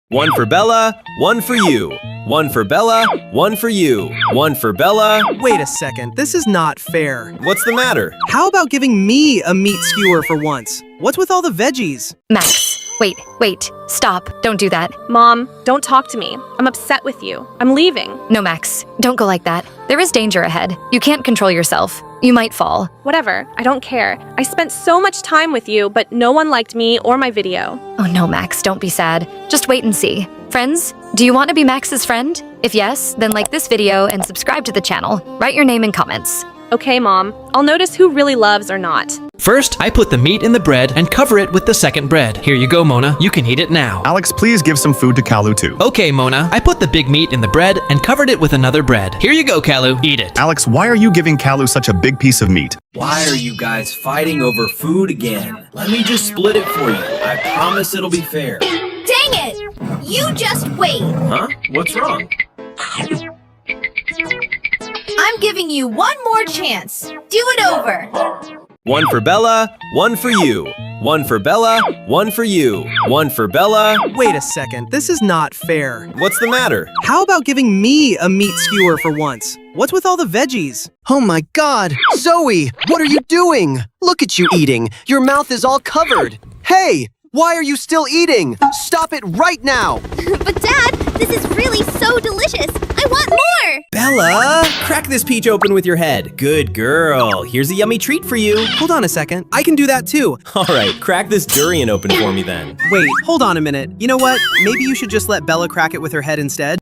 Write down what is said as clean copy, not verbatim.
One for Bella, one for you. One for Bella, one for you. One for Bella. Wait a second, this is not fair. What's the matter? How about giving me a meat skewer for once? What's with all the veggies? Max, wait, stop, don't do that. Mom, don't talk to me. I'm upset with you. I'm leaving. No, Max, don't go like that. There is danger ahead. You can't control yourself. You might fall. Whatever, I don't care. I spent so much time with you, but no one liked me or my video. Oh no, Max, don't be sad. Just wait and see. Friends, do you want to be Max's friend? If yes, then like this video and subscribe to the channel. Write your name in comments. Okay, Mom. I'll notice who really loves or not. First, I put the meat in the bread and cover it with the second bread. Here you go, Mona. You can eat it now. Alex, please give some food to Kalu too. Okay, Mona. I put the big meat in the bread and covered it with another bread. Here you go, Kalu. Eat it. Alex, why are you giving Kalu such a big piece of meat? Why are you guys fighting over food again? Let me just split it for you. I promise it'll be fair. Dang it! You just wait! Huh? What's wrong? I'm giving you one more chance. Do it over. One for Bella, one for you. One for Bella, one for you. One for Bella. Wait a second, this is not fair. What's the matter? How about giving me a meat skewer for once? What's with all the veggies? Oh my god! Zoe, what are you doing? Look at you eating. Your mouth is all covered. Hey, why are you still eating? Stop it right now! But Dad, this is really so delicious. I want more! Bella, crack this peach open with your head. Good girl. Here's a yummy treat for you. Hold on a second, I can do that too. All right, crack this durian open for me then. Wait, hold on a minute. You know what? Maybe you should just let Bella crack it with her head instead.